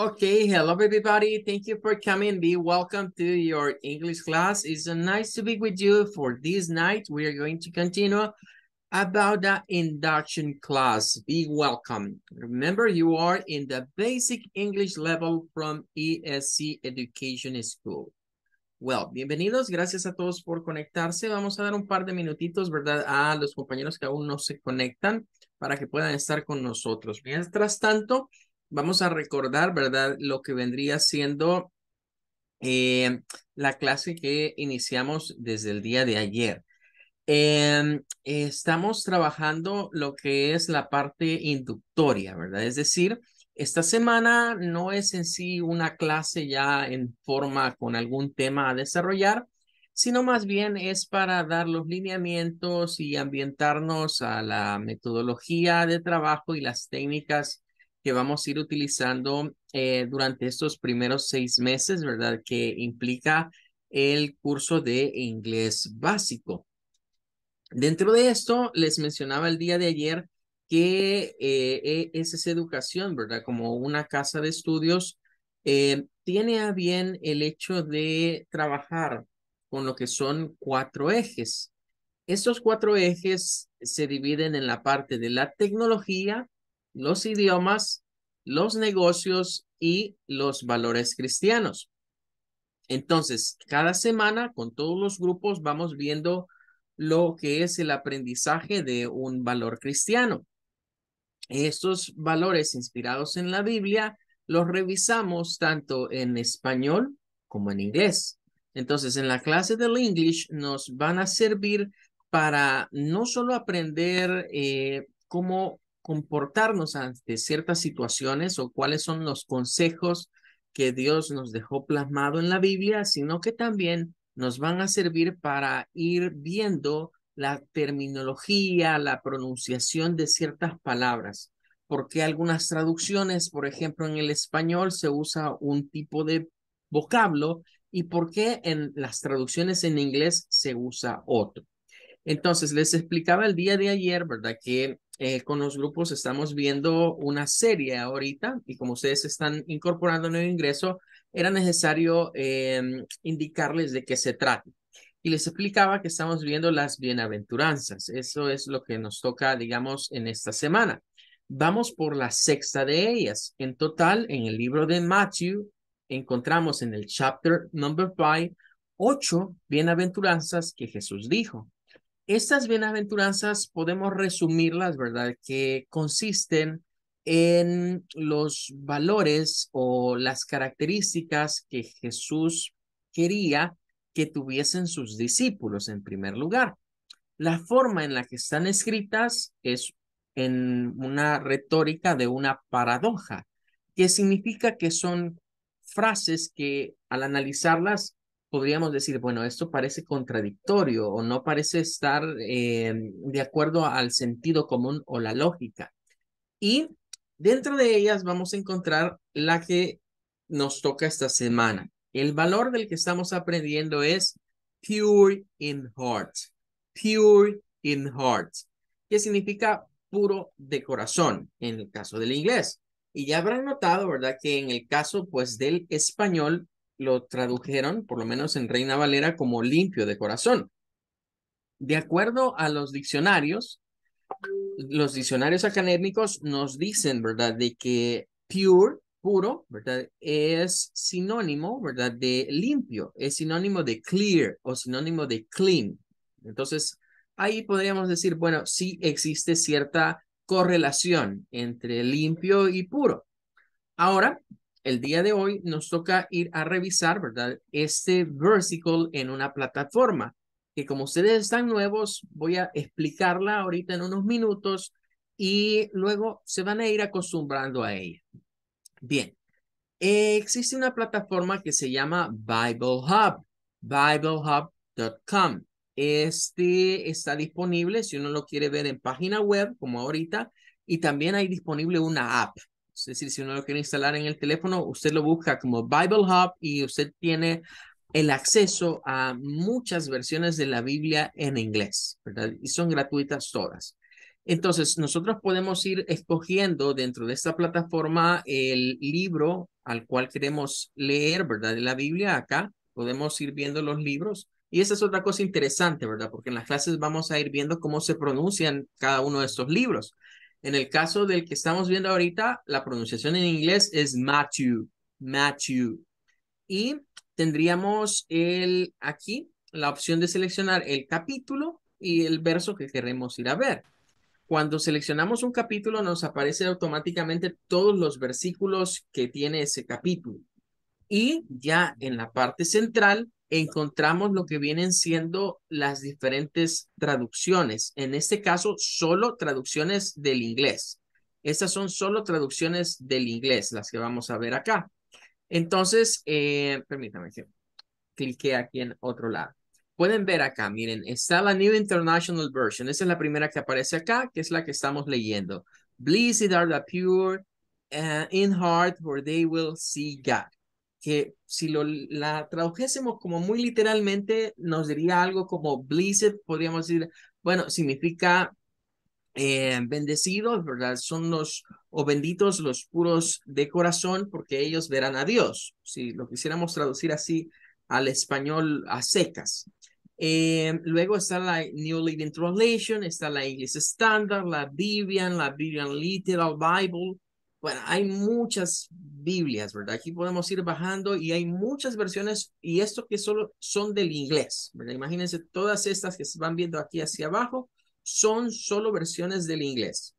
Okay, hello everybody. Thank you for coming. Be welcome to your English class. It's nice to be with you for this night. We are going to continue about the induction class. Be welcome. Remember, you are in the basic English level from ESC Education School. Well, bienvenidos. Gracias a todos por conectarse. Vamos a dar un par de minutitos, ¿verdad? A los compañeros que aún no se conectan para que puedan estar con nosotros. Mientras tanto, vamos a recordar, ¿verdad? Lo que vendría siendo la clase que iniciamos desde el día de ayer. Estamos trabajando lo que es la parte inductoria, ¿verdad? Es decir, esta semana no es en sí una clase ya en forma con algún tema a desarrollar, sino más bien es para dar los lineamientos y ambientarnos a la metodología de trabajo y las técnicas que vamos a ir utilizando durante estos primeros 6 meses, ¿verdad? Que implica el curso de inglés básico. Dentro de esto, les mencionaba el día de ayer que ESS Educación, ¿verdad? Como una casa de estudios, tiene a bien el hecho de trabajar con lo que son 4 ejes. Estos 4 ejes se dividen en la parte de la tecnología, los idiomas, los negocios y los valores cristianos. Entonces, cada semana con todos los grupos vamos viendo lo que es el aprendizaje de un valor cristiano. Estos valores inspirados en la Biblia los revisamos tanto en español como en inglés. Entonces, en la clase del English nos van a servir para no solo aprender cómo comportarnos ante ciertas situaciones o cuáles son los consejos que Dios nos dejó plasmado en la Biblia, sino que también nos van a servir para ir viendo la terminología, la pronunciación de ciertas palabras. Porque algunas traducciones, por ejemplo, en el español se usa un tipo de vocablo y por qué en las traducciones en inglés se usa otro. Entonces, les explicaba el día de ayer, ¿verdad? Que con los grupos estamos viendo una serie ahorita y como ustedes están incorporando nuevo ingreso, era necesario indicarles de qué se trata. Y les explicaba que estamos viendo las bienaventuranzas. Eso es lo que nos toca, digamos, en esta semana. Vamos por la sexta de ellas. En total, en el libro de Matthew, encontramos en el chapter number 5, 8 bienaventuranzas que Jesús dijo. Estas bienaventuranzas podemos resumirlas, ¿verdad? Que consisten en los valores o las características que Jesús quería que tuviesen sus discípulos en primer lugar. La forma en la que están escritas es en una retórica de una paradoja, que significa que son frases que al analizarlas podríamos decir, bueno, esto parece contradictorio o no parece estar de acuerdo al sentido común o la lógica. Y dentro de ellas vamos a encontrar la que nos toca esta semana. El valor del que estamos aprendiendo es pure in heart. Pure in heart. Que significa puro de corazón en el caso del inglés. Y ya habrán notado, ¿verdad? Que en el caso, pues, del español lo tradujeron, por lo menos en Reina Valera, como limpio de corazón. De acuerdo a los diccionarios académicos nos dicen, ¿verdad? De que pure, puro, ¿verdad? Es sinónimo, ¿verdad? De limpio, es sinónimo de clear o sinónimo de clean. Entonces, ahí podríamos decir, bueno, sí existe cierta correlación entre limpio y puro. Ahora, el día de hoy nos toca ir a revisar, ¿verdad? Este versicle en una plataforma que como ustedes están nuevos, voy a explicarla ahorita en unos minutos y luego se van a ir acostumbrando a ella. Bien, existe una plataforma que se llama Bible Hub, biblehub.com. Este está disponible si uno lo quiere ver en página web, como ahorita, y también hay disponible una app. Es decir, si uno lo quiere instalar en el teléfono, usted lo busca como Bible Hub y usted tiene el acceso a muchas versiones de la Biblia en inglés, ¿verdad? Y son gratuitas todas. Entonces, nosotros podemos ir escogiendo dentro de esta plataforma el libro al cual queremos leer, ¿verdad? De la Biblia acá. Podemos ir viendo los libros. Y esa es otra cosa interesante, ¿verdad? Porque en las clases vamos a ir viendo cómo se pronuncian cada uno de estos libros. En el caso del que estamos viendo ahorita, la pronunciación en inglés es Matthew, Matthew. Y tendríamos aquí la opción de seleccionar el capítulo y el verso que queremos ir a ver. Cuando seleccionamos un capítulo, nos aparece automáticamente todos los versículos que tiene ese capítulo. Y ya en la parte central encontramos lo que vienen siendo las diferentes traducciones. En este caso, solo traducciones del inglés. Estas son solo traducciones del inglés, las que vamos a ver acá. Entonces, permítame que clique aquí en otro lado. Pueden ver acá, miren, está la New International Version. Esa es la primera que aparece acá, que es la que estamos leyendo. Blessed are the pure in heart, for they will see God. Que si la tradujésemos como muy literalmente, nos diría algo como blessed, podríamos decir, bueno, significa bendecidos, ¿verdad? Son los o benditos los puros de corazón, porque ellos verán a Dios. Si lo quisiéramos traducir así al español a secas. Luego está la New Living Translation, está la English Standard, la Berean Literal Bible. Bueno, hay muchas Biblias, ¿verdad? Aquí podemos ir bajando y hay muchas versiones y esto que solo son del inglés, ¿verdad? Imagínense todas estas que se van viendo aquí hacia abajo son solo versiones del inglés.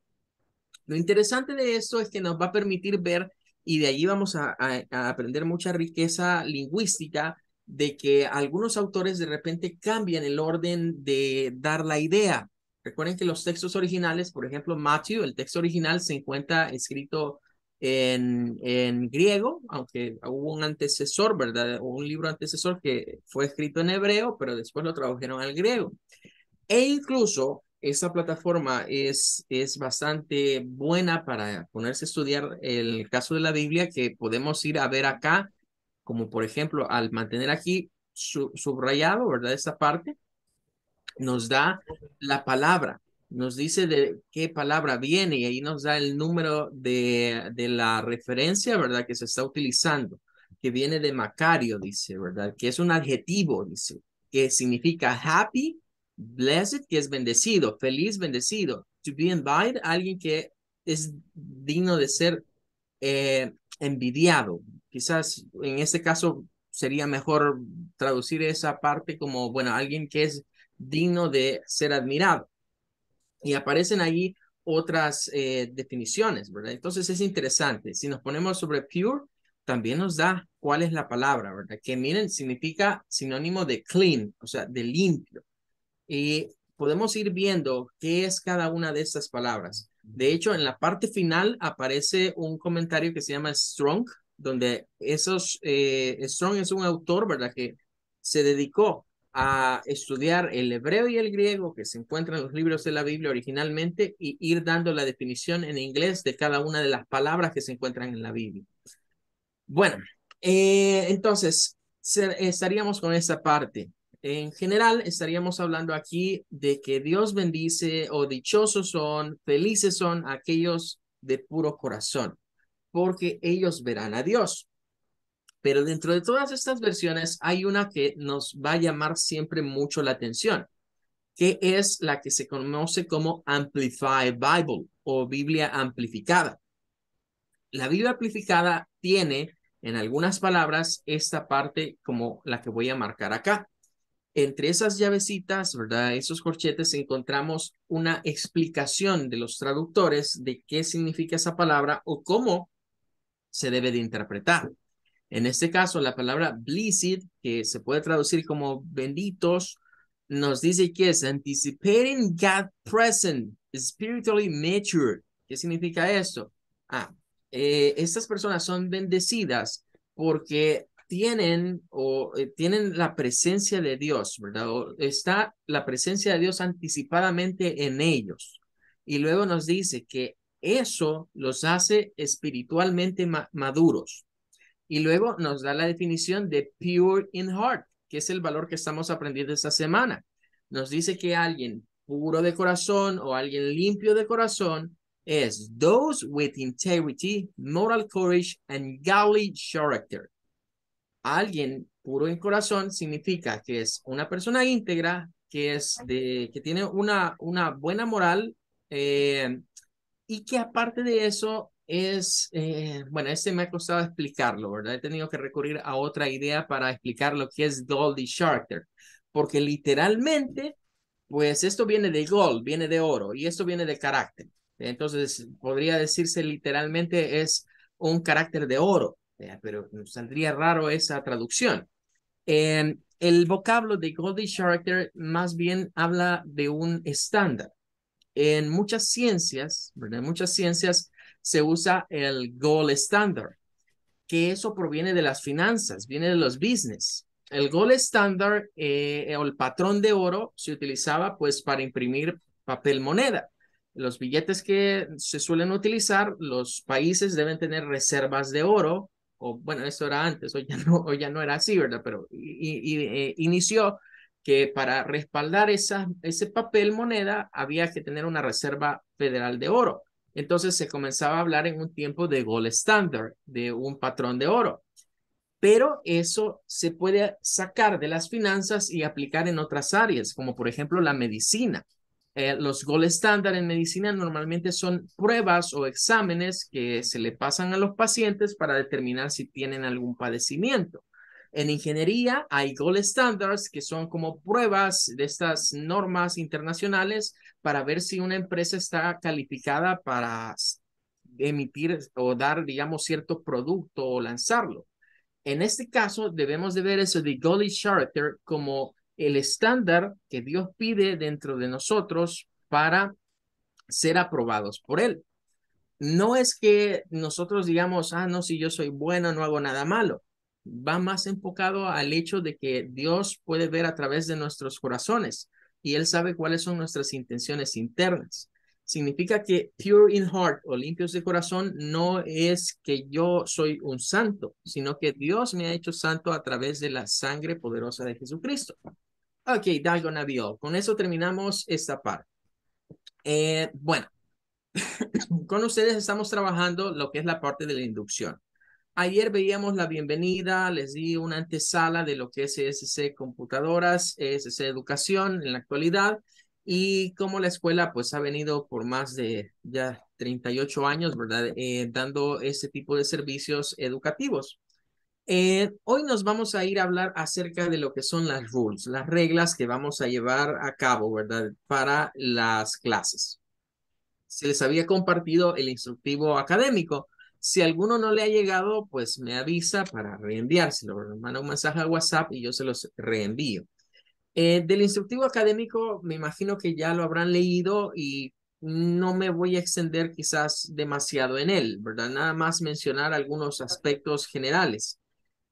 Lo interesante de esto es que nos va a permitir ver, y de allí vamos a aprender mucha riqueza lingüística, de que algunos autores de repente cambian el orden de dar la idea. Recuerden que los textos originales, por ejemplo, Matthew, el texto original se encuentra escrito en griego, aunque hubo un antecesor, ¿verdad? Un libro antecesor que fue escrito en hebreo, pero después lo tradujeron al griego. E incluso esta plataforma es bastante buena para ponerse a estudiar el caso de la Biblia, que podemos ir a ver acá, como por ejemplo al mantener aquí subrayado, ¿verdad? Esta parte nos da la palabra, nos dice de qué palabra viene y ahí nos da el número de la referencia, ¿verdad? Que se está utilizando, que viene de Macario, dice, ¿verdad? Que es un adjetivo, dice, que significa happy, blessed, que es bendecido, feliz, bendecido. To be envied, alguien que es digno de ser envidiado. Quizás en este caso sería mejor traducir esa parte como, bueno, alguien que es digno de ser admirado. Y aparecen ahí otras definiciones, ¿verdad? Entonces es interesante. Si nos ponemos sobre pure, también nos da cuál es la palabra, ¿verdad? Que miren, significa sinónimo de clean, o sea, de limpio. Y podemos ir viendo qué es cada una de estas palabras. De hecho, en la parte final aparece un comentario que se llama Strong, donde Strong es un autor, ¿verdad? Que se dedicó a estudiar el hebreo y el griego que se encuentran en los libros de la Biblia originalmente y ir dando la definición en inglés de cada una de las palabras que se encuentran en la Biblia. Bueno, entonces estaríamos con esta parte. En general, estaríamos hablando aquí de que Dios bendice o dichosos son, felices son aquellos de puro corazón, porque ellos verán a Dios. Pero dentro de todas estas versiones hay una que nos va a llamar siempre mucho la atención, que es la que se conoce como Amplified Bible o Biblia amplificada. La Biblia amplificada tiene en algunas palabras esta parte como la que voy a marcar acá. Entre esas llavecitas, ¿verdad? Esos corchetes encontramos una explicación de los traductores de qué significa esa palabra o cómo se debe de interpretar. En este caso, la palabra blessed, que se puede traducir como benditos, nos dice que es anticipating God present, spiritually mature. ¿Qué significa esto? Ah, estas personas son bendecidas porque tienen la presencia de Dios, ¿verdad? O está la presencia de Dios anticipadamente en ellos. Y luego nos dice que eso los hace espiritualmente maduros. Y luego nos da la definición de pure in heart, que es el valor que estamos aprendiendo esta semana. Nos dice que alguien puro de corazón o alguien limpio de corazón es those with integrity, moral courage, and godly character. Alguien puro en corazón significa que es una persona íntegra, que tiene una buena moral, y que aparte de eso bueno, me ha costado explicarlo, ¿verdad? He tenido que recurrir a otra idea para explicar lo que es Goldie Charter, porque literalmente, pues esto viene de gold, viene de oro, y esto viene de carácter. Entonces, podría decirse literalmente es un carácter de oro, pero saldría raro esa traducción. El vocablo de Goldie Character más bien habla de un estándar. En muchas ciencias, ¿verdad? En muchas ciencias se usa el gold standard, que eso proviene de las finanzas, viene de los business. El gold standard o el patrón de oro se utilizaba pues para imprimir papel moneda. Los billetes que se suelen utilizar, los países deben tener reservas de oro, o bueno, eso era antes, hoy ya no era así, ¿verdad? Pero inició que para respaldar ese papel moneda había que tener una reserva federal de oro. Entonces se comenzaba a hablar en un tiempo de gold standard, de un patrón de oro. Pero eso se puede sacar de las finanzas y aplicar en otras áreas, como por ejemplo la medicina. Los gold standard en medicina normalmente son pruebas o exámenes que se le pasan a los pacientes para determinar si tienen algún padecimiento. En ingeniería hay gold standards que son como pruebas de estas normas internacionales para ver si una empresa está calificada para emitir o dar, digamos, cierto producto o lanzarlo. En este caso, debemos de ver eso de Godly Character como el estándar que Dios pide dentro de nosotros para ser aprobados por Él. No es que nosotros digamos, ah, no, si yo soy bueno, no hago nada malo. Va más enfocado al hecho de que Dios puede ver a través de nuestros corazones y Él sabe cuáles son nuestras intenciones internas. Significa que pure in heart o limpios de corazón no es que yo soy un santo, sino que Dios me ha hecho santo a través de la sangre poderosa de Jesucristo. Ok, Dalgon Abiel, con eso terminamos esta parte. Bueno, con ustedes estamos trabajando lo que es la parte de la inducción. Ayer veíamos la bienvenida, les di una antesala de lo que es ESC Computadoras, ESC Educación en la actualidad y cómo la escuela pues ha venido por más de ya 38 años, ¿verdad? Dando ese tipo de servicios educativos. Hoy nos vamos a ir a hablar acerca de lo que son las rules, las reglas que vamos a llevar a cabo, ¿verdad? Para las clases. Se les había compartido el instructivo académico. Si alguno no le ha llegado, pues me avisa para reenviárselo. Me manda un mensaje a WhatsApp y yo se los reenvío. Del instructivo académico, me imagino que ya lo habrán leído y no me voy a extender quizás demasiado en él, ¿verdad? Nada más mencionar algunos aspectos generales.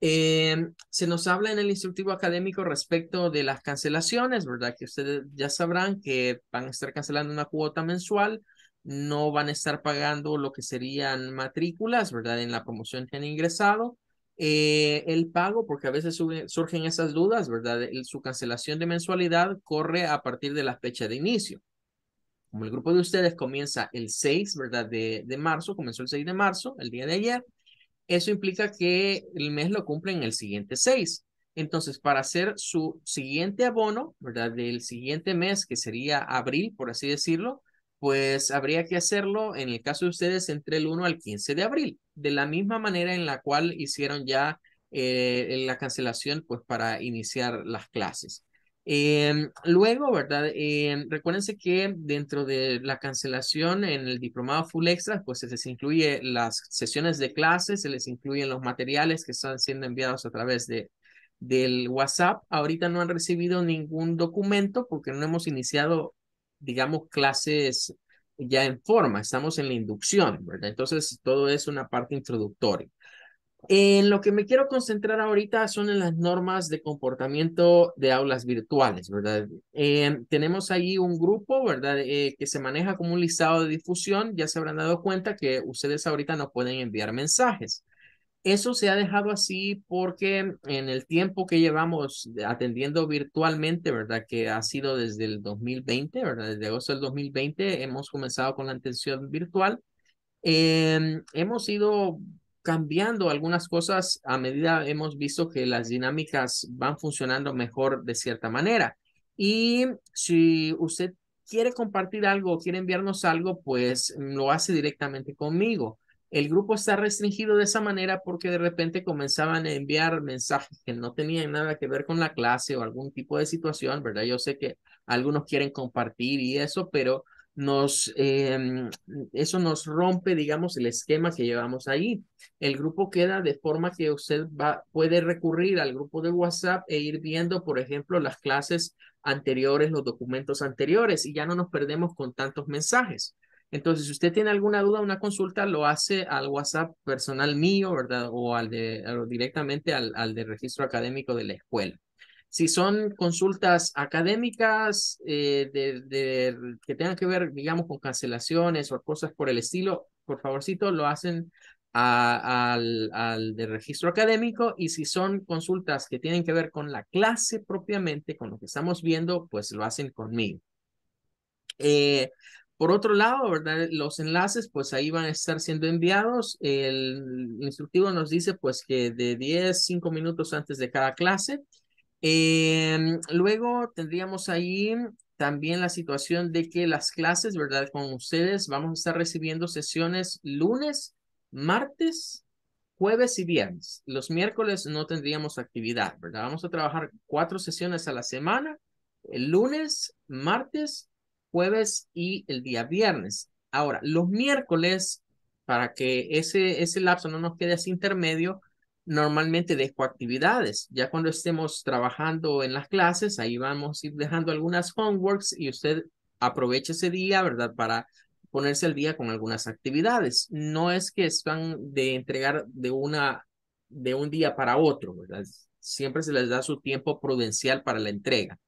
Se nos habla en el instructivo académico respecto de las cancelaciones, ¿verdad? Que ustedes ya sabrán que van a estar cancelando una cuota mensual, no van a estar pagando lo que serían matrículas, ¿verdad? En la promoción que han ingresado. El pago, porque a veces surgen esas dudas, ¿verdad? Su cancelación de mensualidad corre a partir de la fecha de inicio. Como el grupo de ustedes comienza el 6, ¿verdad? De marzo, comenzó el 6 de marzo, el día de ayer. Eso implica que el mes lo cumplen el siguiente 6. Entonces, para hacer su siguiente abono, ¿verdad? Del siguiente mes, que sería abril, por así decirlo, pues habría que hacerlo, en el caso de ustedes, entre el 1 al 15 de abril, de la misma manera en la cual hicieron ya la cancelación, pues para iniciar las clases. Luego, ¿verdad? Recuérdense que dentro de la cancelación en el diplomado Full Extra, pues se les incluye las sesiones de clases, se les incluyen los materiales que están siendo enviados a través del WhatsApp. Ahorita no han recibido ningún documento porque no hemos iniciado, digamos, clases ya en forma, estamos en la inducción, ¿verdad? Entonces, todo es una parte introductoria. En lo que me quiero concentrar ahorita son en las normas de comportamiento de aulas virtuales, ¿verdad? Tenemos ahí un grupo, ¿verdad? Que se maneja como un listado de difusión. Ya se habrán dado cuenta que ustedes ahorita no pueden enviar mensajes. Eso se ha dejado así porque en el tiempo que llevamos atendiendo virtualmente, ¿verdad? Que ha sido desde el 2020, ¿verdad? Desde agosto del 2020 hemos comenzado con la atención virtual. Hemos ido cambiando algunas cosas a medida hemos visto que las dinámicas van funcionando mejor de cierta manera. Y si usted quiere compartir algo o quiere enviarnos algo, pues lo hace directamente conmigo. El grupo está restringido de esa manera porque de repente comenzaban a enviar mensajes que no tenían nada que ver con la clase o algún tipo de situación, ¿verdad? Yo sé que algunos quieren compartir y eso, pero nos, eso nos rompe, digamos, el esquema que llevamos ahí. El grupo queda de forma que usted puede recurrir al grupo de WhatsApp e ir viendo, por ejemplo, las clases anteriores, los documentos anteriores, y ya no nos perdemos con tantos mensajes. Entonces, si usted tiene alguna duda, una consulta, lo hace al WhatsApp personal mío, ¿verdad? O directamente al de registro académico de la escuela. Si son consultas académicas que tengan que ver, digamos, con cancelaciones o cosas por el estilo, por favorcito, lo hacen al de registro académico. Y si son consultas que tienen que ver con la clase propiamente, con lo que estamos viendo, pues lo hacen conmigo. Eh, por otro lado, ¿verdad? Los enlaces, pues ahí van a estar siendo enviados. El instructivo nos dice, pues, que de 10, 5 minutos antes de cada clase. Luego tendríamos ahí también la situación de que las clases, ¿verdad? Con ustedes vamos a estar recibiendo sesiones lunes, martes, jueves y viernes. Los miércoles no tendríamos actividad, ¿verdad? Vamos a trabajar 4 sesiones a la semana, el lunes, martes, jueves y el día viernes. Ahora, los miércoles, para que ese lapso no nos quede así intermedio, normalmente dejo actividades. Ya cuando estemos trabajando en las clases, ahí vamos a ir dejando algunas homeworks y usted aproveche ese día, ¿verdad? Para ponerse al día con algunas actividades. No es que están de entregar de un día para otro, ¿verdad? Siempre se les da su tiempo prudencial para la entrega.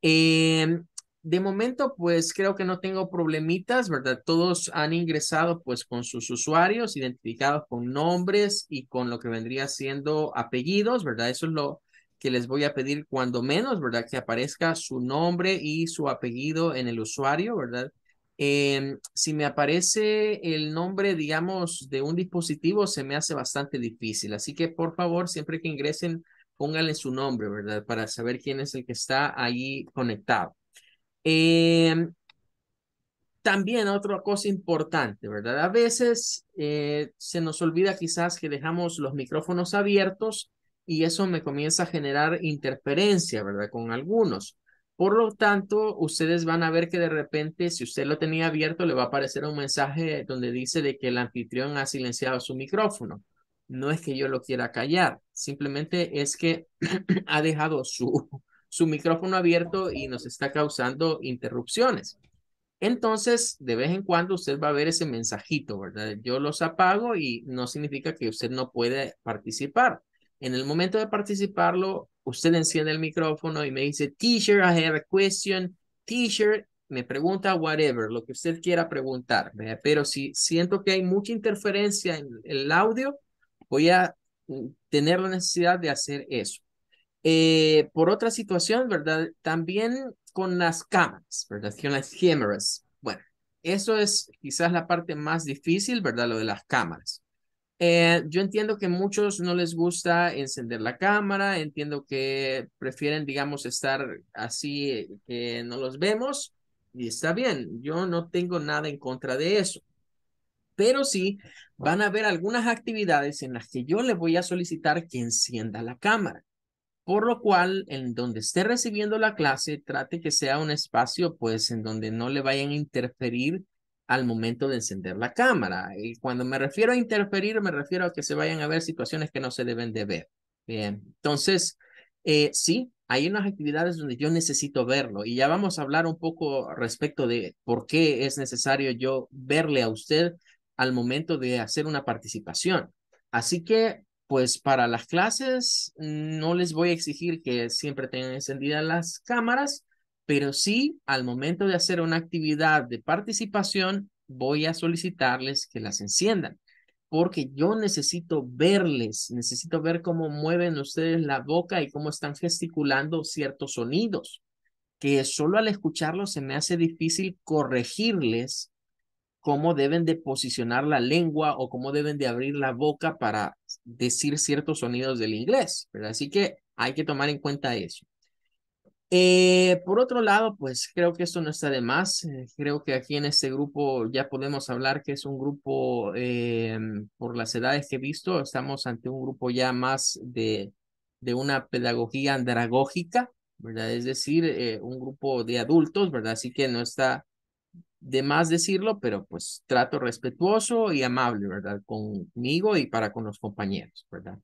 Eh, de momento, pues creo que no tengo problemitas, ¿verdad? Todos han ingresado pues con sus usuarios identificados con nombres y con lo que vendría siendo apellidos, ¿verdad? Eso es lo que les voy a pedir cuando menos, ¿verdad? Que aparezca su nombre y su apellido en el usuario, ¿verdad? Si me aparece el nombre, digamos, de un dispositivo, se me hace bastante difícil. Así que, por favor, siempre que ingresen, póngale su nombre, ¿verdad? Para saber quién es el que está ahí conectado. Eh, También otra cosa importante, ¿verdad? A veces se nos olvida quizás que dejamos los micrófonos abiertos y eso me comienza a generar interferencia, ¿verdad? Con algunos. Por lo tanto, ustedes van a ver que de repente, si usted lo tenía abierto, le va a aparecer un mensaje donde dice de que el anfitrión ha silenciado su micrófono. No es que yo lo quiera callar, simplemente es que ha dejado su micrófono abierto y nos está causando interrupciones. Entonces, de vez en cuando usted va a ver ese mensajito, ¿verdad? Yo los apago y no significa que usted no puede participar. En el momento de participarlo, usted enciende el micrófono y me dice, Teacher, I have a question. Teacher, me pregunta whatever, lo que usted quiera preguntar, ¿verdad? Pero si siento que hay mucha interferencia en el audio, voy a tener la necesidad de hacer eso. Por otra situación, ¿verdad? También con las cámaras, ¿verdad? Con las cámaras. Bueno, eso es quizás la parte más difícil, ¿verdad? Lo de las cámaras. Yo entiendo que a muchos no les gusta encender la cámara, entiendo que prefieren, digamos, estar así, que no los vemos, y está bien, yo no tengo nada en contra de eso. Pero sí, van a haber algunas actividades en las que yo le voy a solicitar que encienda la cámara. Por lo cual, en donde esté recibiendo la clase, trate que sea un espacio, pues, en donde no le vayan a interferir al momento de encender la cámara. Y cuando me refiero a interferir, me refiero a que se vayan a ver situaciones que no se deben de ver. Bien, entonces, sí, hay unas actividades donde yo necesito verlo y ya vamos a hablar un poco respecto de por qué es necesario yo verle a usted al momento de hacer una participación. Así que pues para las clases no les voy a exigir que siempre tengan encendidas las cámaras, pero sí al momento de hacer una actividad de participación voy a solicitarles que las enciendan. porque yo necesito verles, necesito ver cómo mueven ustedes la boca y cómo están gesticulando ciertos sonidos, que solo al escucharlos se me hace difícil corregirles cómo deben de posicionar la lengua o cómo deben de abrir la boca para decir ciertos sonidos del inglés, ¿verdad? Así que hay que tomar en cuenta eso. Por otro lado, pues creo que esto no está de más. Creo que aquí en este grupo ya podemos hablar que es un grupo, por las edades que he visto, estamos ante un grupo ya más de una pedagogía andragógica, ¿verdad? Es decir, un grupo de adultos, ¿verdad? Así que no está de más decirlo, pero pues trato respetuoso y amable, ¿verdad? Conmigo y para con los compañeros, ¿verdad?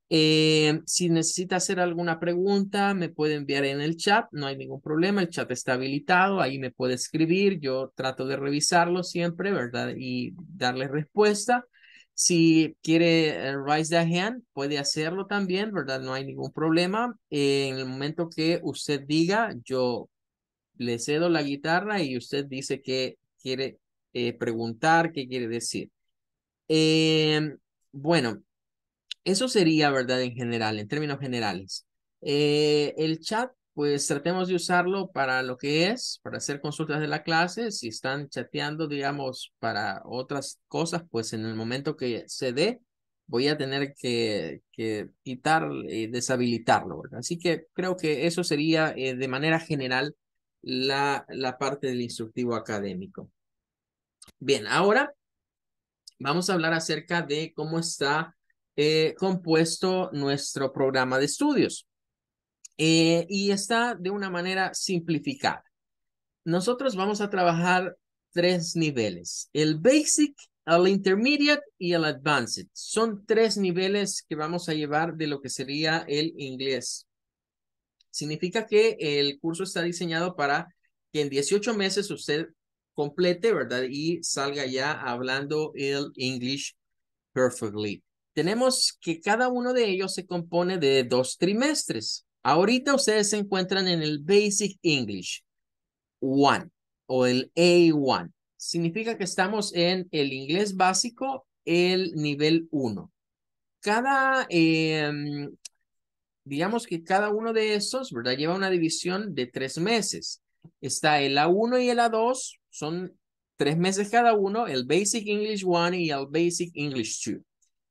Si necesita hacer alguna pregunta, me puede enviar en el chat, no hay ningún problema, el chat está habilitado, ahí me puede escribir, yo trato de revisarlo siempre, ¿verdad? Y darle respuesta. Si quiere raise the hand, puede hacerlo también, ¿verdad? No hay ningún problema. En el momento que usted diga, yo le cedo la guitarra y usted dice que quiere preguntar, qué quiere decir. Eh, bueno. Eso sería, ¿verdad? En general, en términos generales. El chat, pues tratemos de usarlo para lo que es, para hacer consultas de la clase. Si están chateando, digamos, para otras cosas, pues en el momento que se dé, voy a tener que quitar y deshabilitarlo, ¿verdad? Así que creo que eso sería de manera general la parte del instructivo académico. Bien, ahora vamos a hablar acerca de cómo está compuesto nuestro programa de estudios. Y está de una manera simplificada. Nosotros vamos a trabajar tres niveles: el Basic, el Intermediate y el Advanced. Son tres niveles que vamos a llevar de lo que sería el inglés. Significa que el curso está diseñado para que en 18 meses usted complete, ¿verdad? Y salga ya hablando el English perfectly. Tenemos que cada uno de ellos se compone de 2 trimestres. Ahorita ustedes se encuentran en el Basic English 1 o el A1. Significa que estamos en el inglés básico, el nivel 1. Cada, digamos que cada uno de estos, ¿verdad? Lleva una división de 3 meses. Está el A1 y el A2, son 3 meses cada uno, el Basic English 1 y el Basic English 2.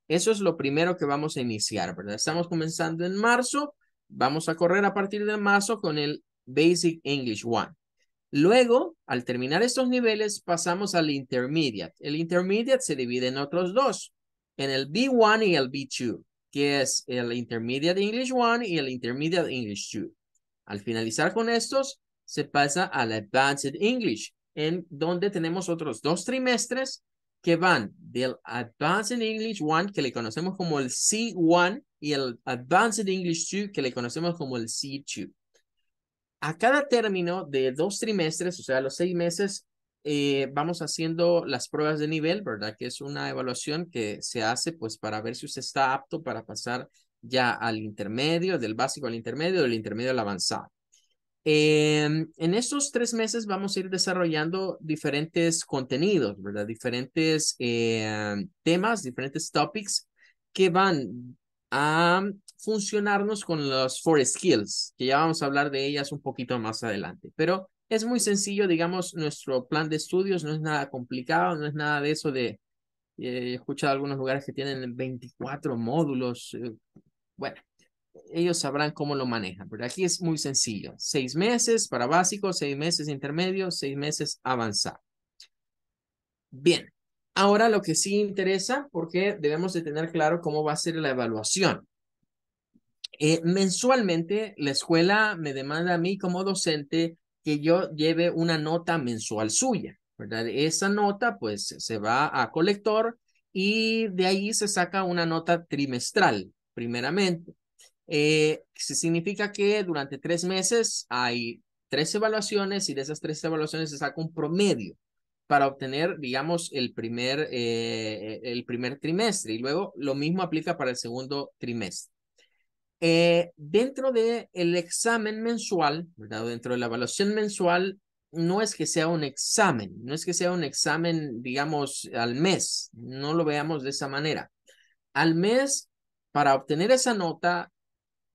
Eso es lo primero que vamos a iniciar, ¿verdad? Estamos comenzando en marzo, vamos a correr a partir de marzo con el Basic English 1. Luego, al terminar estos niveles, pasamos al Intermediate. El Intermediate se divide en otros dos, en el B1 y el B2, que es el Intermediate English 1 y el Intermediate English 2. Al finalizar con estos, se pasa al Advanced English, en donde tenemos otros 2 trimestres que van del Advanced English 1, que le conocemos como el C1, y el Advanced English 2, que le conocemos como el C2. A cada término de 2 trimestres, o sea, los 6 meses, vamos haciendo las pruebas de nivel, ¿verdad? Que es una evaluación que se hace pues para ver si usted está apto para pasar ya al intermedio, del básico al intermedio, del intermedio al avanzado. En estos 3 meses vamos a ir desarrollando diferentes contenidos, ¿verdad? Diferentes temas, diferentes topics que van a funcionarnos con los 4 skills, que ya vamos a hablar de ellas un poquito más adelante. Pero es muy sencillo, digamos, nuestro plan de estudios no es nada complicado, no es nada de eso de, he escuchado algunos lugares que tienen 24 módulos. Bueno, ellos sabrán cómo lo manejan, pero aquí es muy sencillo. 6 meses para básico, 6 meses intermedio, 6 meses avanzado. Bien, ahora lo que sí interesa, porque debemos de tener claro cómo va a ser la evaluación. Mensualmente, la escuela me demanda a mí como docente que yo lleve una nota mensual suya, ¿verdad? Esa nota pues se va a colector y de ahí se saca una nota trimestral, primeramente. Significa que durante 3 meses hay 3 evaluaciones y de esas 3 evaluaciones se saca un promedio para obtener, digamos, el primer trimestre, y luego lo mismo aplica para el segundo trimestre. Dentro del examen mensual, ¿verdad? Dentro de la evaluación mensual, no es que sea un examen, no es que sea un examen, digamos, al mes, no lo veamos de esa manera. Al mes, para obtener esa nota,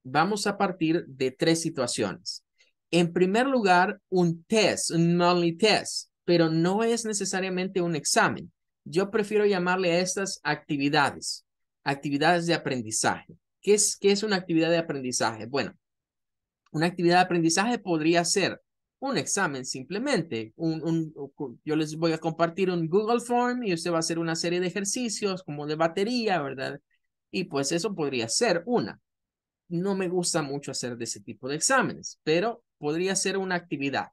vamos a partir de tres situaciones. En primer lugar, un test, un monthly test, pero no es necesariamente un examen. Yo prefiero llamarle a estas actividades, actividades de aprendizaje. Qué es una actividad de aprendizaje? Bueno, una actividad de aprendizaje podría ser un examen simplemente. Yo les voy a compartir un Google Form y usted va a hacer una serie de ejercicios como de batería, ¿verdad? Y pues eso podría ser una. No me gusta mucho hacer de ese tipo de exámenes, pero podría ser una actividad.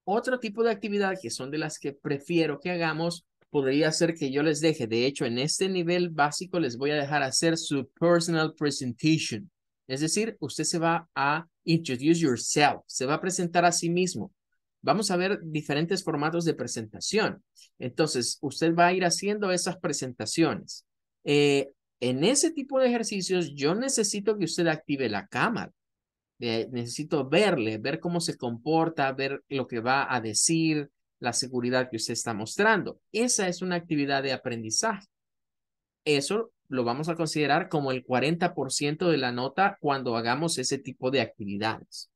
Otro tipo de actividad que son de las que prefiero que hagamos, podría ser que yo les deje, de hecho, en este nivel básico les voy a dejar hacer su personal presentation. Es decir, usted se va a introduce yourself, se va a presentar a sí mismo. Vamos a ver diferentes formatos de presentación. Entonces, usted va a ir haciendo esas presentaciones. En ese tipo de ejercicios, yo necesito que usted active la cámara. Necesito verle, ver cómo se comporta, ver lo que va a decir, la seguridad que usted está mostrando. Esa es una actividad de aprendizaje. Eso lo vamos a considerar como el 40% de la nota cuando hagamos ese tipo de actividades.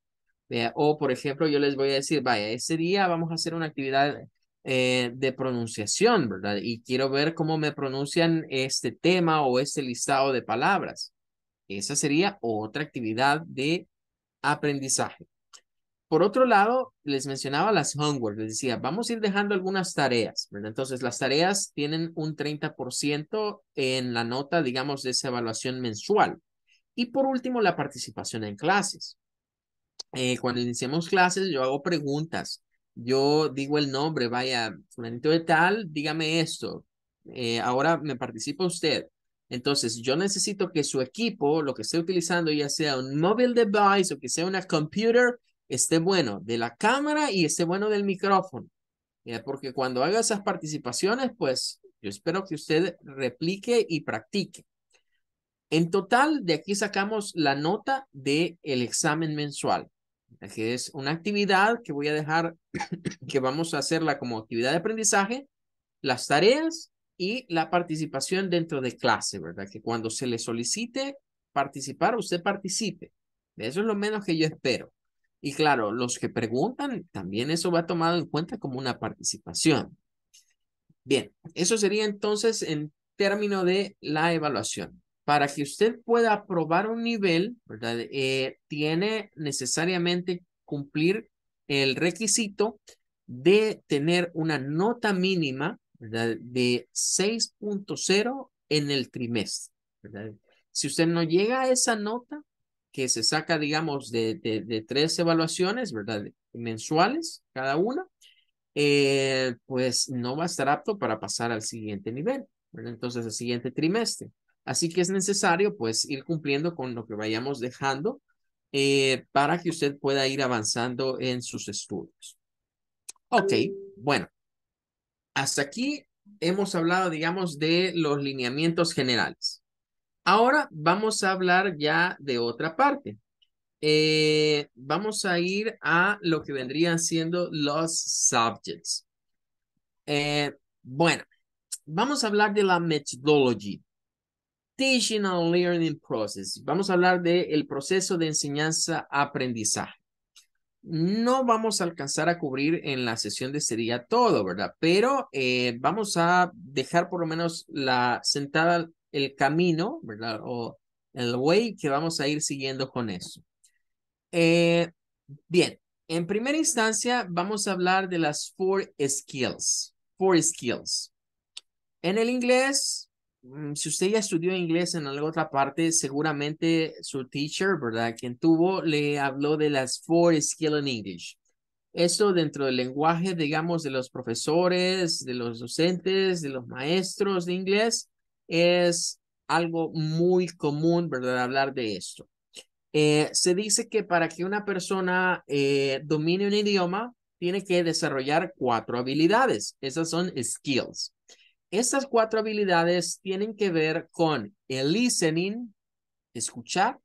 O, por ejemplo, yo les voy a decir, vaya, ese día vamos a hacer una actividad de pronunciación, ¿verdad? Y quiero ver cómo me pronuncian este tema o este listado de palabras. Esa sería otra actividad de aprendizaje. Por otro lado, les mencionaba las homework, les decía, vamos a ir dejando algunas tareas, ¿verdad? Entonces, las tareas tienen un 30% en la nota, digamos, de esa evaluación mensual. Y por último, la participación en clases. Cuando iniciamos clases, yo hago preguntas. Yo digo el nombre, vaya, fulanito de tal, dígame esto. Ahora me participa usted. Entonces, yo necesito que su equipo, lo que esté utilizando, ya sea un mobile device o que sea una computer, esté bueno de la cámara y esté bueno del micrófono. Porque cuando haga esas participaciones, pues yo espero que usted replique y practique. En total, de aquí sacamos la nota del examen mensual, que es una actividad que voy a dejar, que vamos a hacerla como actividad de aprendizaje, las tareas y la participación dentro de clase, ¿verdad? Que cuando se le solicite participar, usted participe. Eso es lo menos que yo espero. Y claro, los que preguntan, también eso va tomado en cuenta como una participación. Bien, eso sería entonces en términos de la evaluación. Para que usted pueda aprobar un nivel, ¿verdad? Tiene necesariamente cumplir el requisito de tener una nota mínima, ¿verdad? De 6.0 en el trimestre, ¿verdad? Si usted no llega a esa nota, que se saca, digamos, de tres evaluaciones, ¿verdad? Mensuales, cada una, pues no va a estar apto para pasar al siguiente nivel, ¿verdad? Entonces, al siguiente trimestre. Así que es necesario, pues, ir cumpliendo con lo que vayamos dejando para que usted pueda ir avanzando en sus estudios. Ok, bueno, hasta aquí hemos hablado, digamos, de los lineamientos generales. Ahora vamos a hablar ya de otra parte. Vamos a ir a lo que vendrían siendo los subjects. Eh, bueno, vamos a hablar de la methodology, teaching and learning process. Vamos a hablar del proceso de enseñanza-aprendizaje. No vamos a alcanzar a cubrir en la sesión de este día todo, ¿verdad? Pero vamos a dejar por lo menos la sentada el camino, ¿verdad? O el way que vamos a ir siguiendo con eso. Eh, bien, en primera instancia vamos a hablar de las four skills. Four skills. En el inglés, si usted ya estudió inglés en alguna otra parte, seguramente su teacher, ¿verdad? Quien tuvo, le habló de las four skills in English. Esto dentro del lenguaje, digamos, de los profesores, de los docentes, de los maestros de inglés, es algo muy común, ¿verdad? Hablar de esto. Se dice que para que una persona domine un idioma, tiene que desarrollar cuatro habilidades. Esas son skills. Estas cuatro habilidades tienen que ver con el listening, escuchar,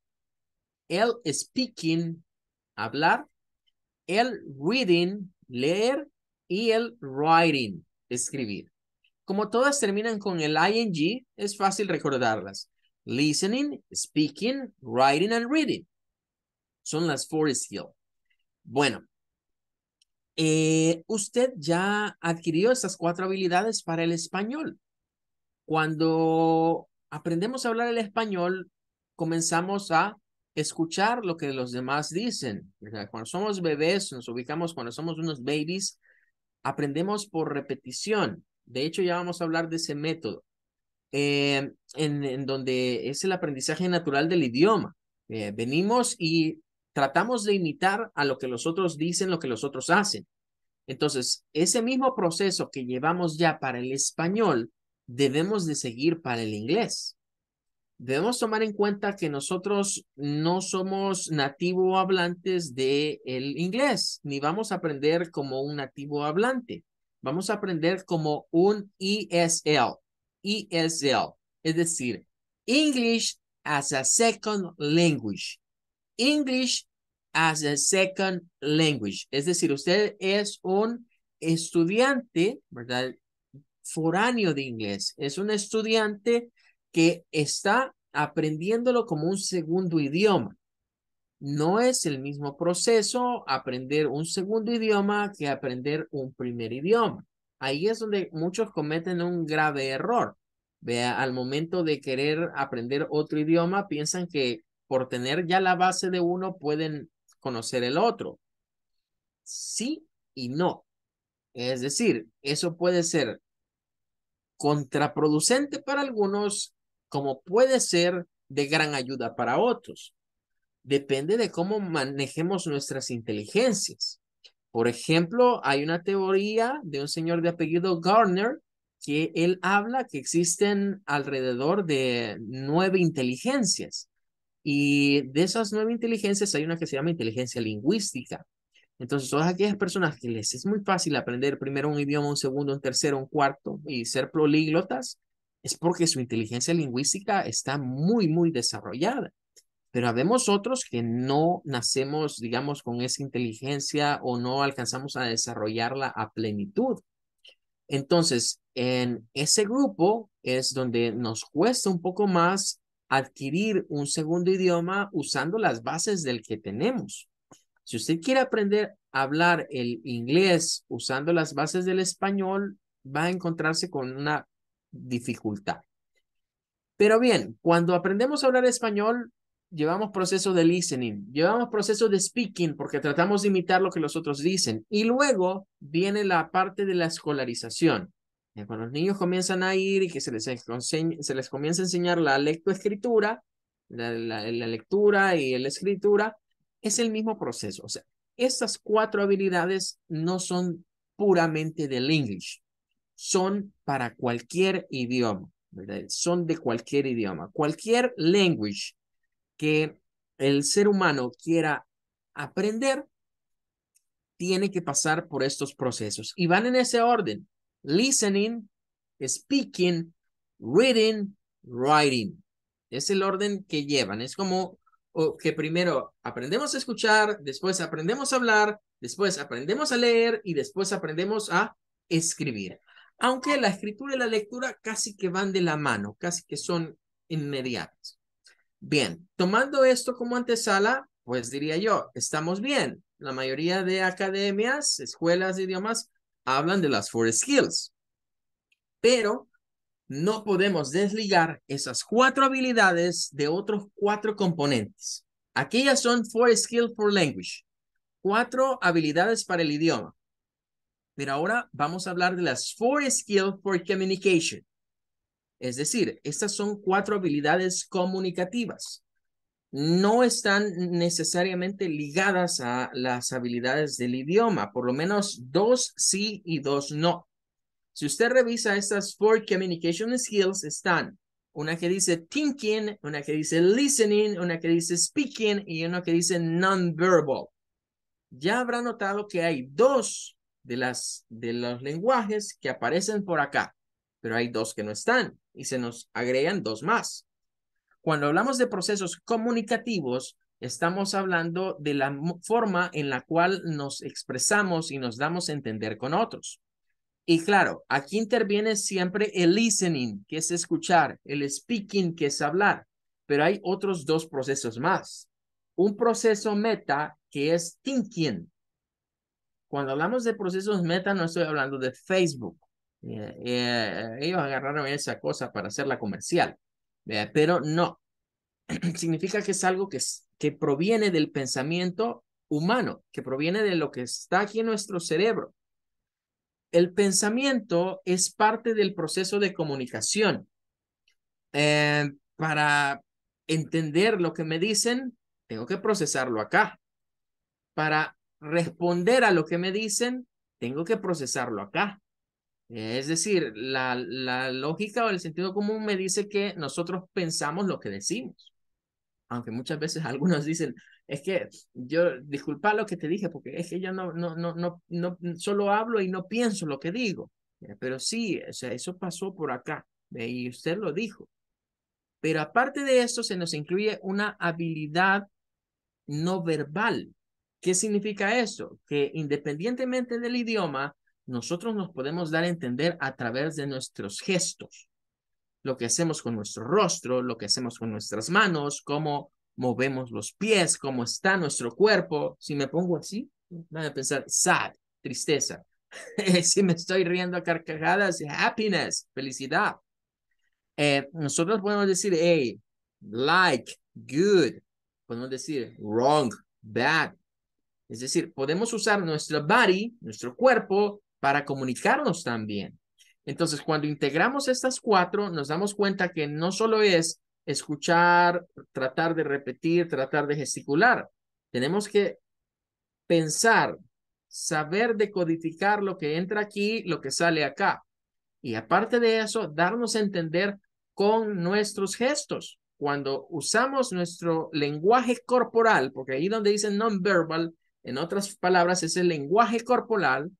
el speaking, hablar, el reading, leer, y el writing, escribir. Como todas terminan con el ing, es fácil recordarlas. Listening, speaking, writing and reading. Son las 4 skills. Bueno, usted ya adquirió estas 4 habilidades para el español. Cuando aprendemos a hablar el español, comenzamos a escuchar lo que los demás dicen, ¿verdad? Cuando somos bebés, nos ubicamos cuando somos unos babies, aprendemos por repetición. De hecho, ya vamos a hablar de ese método, en donde es el aprendizaje natural del idioma. Venimos y tratamos de imitar a lo que los otros dicen, lo que los otros hacen. Entonces, ese mismo proceso que llevamos ya para el español, debemos de seguir para el inglés. Debemos tomar en cuenta que nosotros no somos nativo hablantes del inglés, ni vamos a aprender como un nativo hablante. Vamos a aprender como un ESL. ESL, es decir, English as a Second Language. English as a second language. Es decir, usted es un estudiante, ¿verdad? Foráneo de inglés. Es un estudiante que está aprendiéndolo como un segundo idioma. No es el mismo proceso aprender un segundo idioma que aprender un primer idioma. Ahí es donde muchos cometen un grave error. Vea, al momento de querer aprender otro idioma, piensan que por tener ya la base de uno pueden conocer el otro. Sí y no. Es decir, eso puede ser contraproducente para algunos, como puede ser de gran ayuda para otros. Depende de cómo manejemos nuestras inteligencias. Por ejemplo, hay una teoría de un señor de apellido Gardner que él habla que existen alrededor de 9 inteligencias. Y de esas 9 inteligencias hay una que se llama inteligencia lingüística. Entonces, todas aquellas personas que les es muy fácil aprender primero un idioma, un segundo, un tercero, un cuarto y ser políglotas, es porque su inteligencia lingüística está muy, muy desarrollada. Pero habemos otros que no nacemos, digamos, con esa inteligencia o no alcanzamos a desarrollarla a plenitud. Entonces, en ese grupo es donde nos cuesta un poco más adquirir un segundo idioma usando las bases del que tenemos. Si usted quiere aprender a hablar el inglés usando las bases del español, va a encontrarse con una dificultad. Pero bien, cuando aprendemos a hablar español, llevamos proceso de listening, llevamos proceso de speaking porque tratamos de imitar lo que los otros dicen. Y luego viene la parte de la escolarización. Cuando los niños comienzan a ir y que se les comienza a enseñar la lectoescritura, la lectura y la escritura, es el mismo proceso. O sea, estas 4 habilidades no son puramente del English, son para cualquier idioma, ¿verdad? Son de cualquier idioma, cualquier language que el ser humano quiera aprender, tiene que pasar por estos procesos. Y van en ese orden: listening, speaking, reading, writing. Es el orden que llevan. Es como que primero aprendemos a escuchar, después aprendemos a hablar, después aprendemos a leer y después aprendemos a escribir. Aunque la escritura y la lectura casi que van de la mano, casi que son inmediatas. Bien, tomando esto como antesala, pues diría yo, estamos bien. La mayoría de academias, escuelas de idiomas, hablan de las 4 skills, pero no podemos desligar esas 4 habilidades de otros 4 componentes. Aquellas son 4 skills for language, 4 habilidades para el idioma. Pero ahora vamos a hablar de las 4 skills for communication. Es decir, estas son 4 habilidades comunicativas. No están necesariamente ligadas a las habilidades del idioma, por lo menos 2 sí y 2 no. Si usted revisa estas 4 communication skills, están una que dice thinking, una que dice listening, una que dice speaking y una que dice non-verbal. Ya habrá notado que hay 2 de los lenguajes que aparecen por acá, pero hay 2 que no están y se nos agregan 2 más. Cuando hablamos de procesos comunicativos, estamos hablando de la forma en la cual nos expresamos y nos damos a entender con otros. Y claro, aquí interviene siempre el listening, que es escuchar, el speaking, que es hablar, pero hay otros dos procesos más. Un proceso meta, que es thinking. Cuando hablamos de procesos meta, no estoy hablando de Facebook. Ellos agarraron esa cosa para hacerla comercial, pero no. Significa que es algo que proviene del pensamiento humano, que proviene de lo que está aquí en nuestro cerebro. El pensamiento es parte del proceso de comunicación. Para entender lo que me dicen, tengo que procesarlo acá. Para responder a lo que me dicen, tengo que procesarlo acá. Es decir, la lógica o el sentido común me dice que nosotros pensamos lo que decimos. Aunque muchas veces algunos dicen, es que yo, disculpa lo que te dije, porque es que yo no, solo hablo y no pienso lo que digo. Pero sí, o sea, eso pasó por acá, y usted lo dijo. Pero aparte de eso, se nos incluye una habilidad no verbal. ¿Qué significa eso? Que independientemente del idioma, nosotros nos podemos dar a entender a través de nuestros gestos, lo que hacemos con nuestro rostro, lo que hacemos con nuestras manos, cómo movemos los pies, cómo está nuestro cuerpo. Si me pongo así, van a pensar sad, tristeza. Si me estoy riendo a carcajadas, happiness, felicidad. Nosotros podemos decir, hey, like, good. Podemos decir wrong, bad. Es decir, podemos usar nuestro body, nuestro cuerpo, para comunicarnos también. Entonces, cuando integramos estas cuatro, nos damos cuenta que no solo es escuchar, tratar de repetir, tratar de gesticular. Tenemos que pensar, saber decodificar lo que entra aquí, lo que sale acá. Y aparte de eso, darnos a entender con nuestros gestos. Cuando usamos nuestro lenguaje corporal, porque ahí donde dicen non-verbal, en otras palabras, es el lenguaje corporal,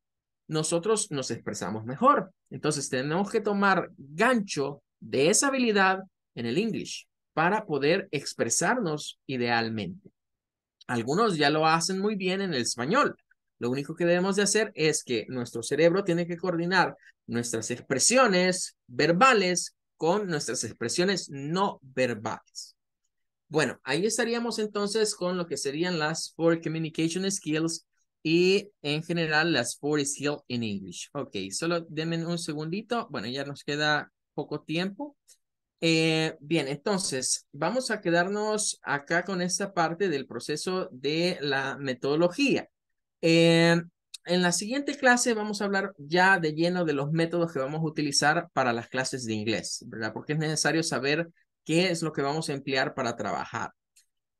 nosotros nos expresamos mejor. Entonces, tenemos que tomar gancho de esa habilidad en el English para poder expresarnos idealmente. Algunos ya lo hacen muy bien en el español. Lo único que debemos de hacer es que nuestro cerebro tiene que coordinar nuestras expresiones verbales con nuestras expresiones no verbales. Bueno, ahí estaríamos entonces con lo que serían las four communication skills y en general las four skills in English. Ok, solo denme un segundito. Bueno, ya nos queda poco tiempo. Bien, entonces vamos a quedarnos acá con esta parte del proceso de la metodología. Eh, en la siguiente clase vamos a hablar ya de lleno de los métodos que vamos a utilizar para las clases de inglés, ¿verdad? Porque es necesario saber qué es lo que vamos a emplear para trabajar.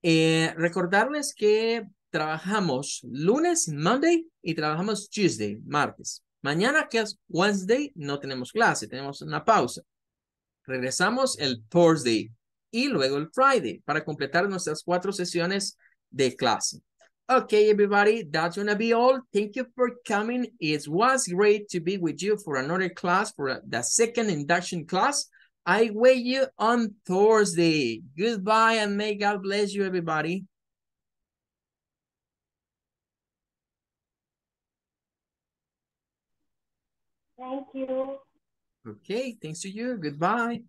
Recordarles que trabajamos lunes, Monday, y trabajamos Tuesday, martes. Mañana, que es Wednesday, no tenemos clase, tenemos una pausa. Regresamos el Thursday y luego el Friday para completar nuestras 4 sesiones de clase. Okay, everybody, that's gonna be all. Thank you for coming. It was great to be with you for another class, for the second induction class. I wait you on Thursday. Goodbye and may God bless you, everybody. Thank you. Okay, thanks to you. Goodbye.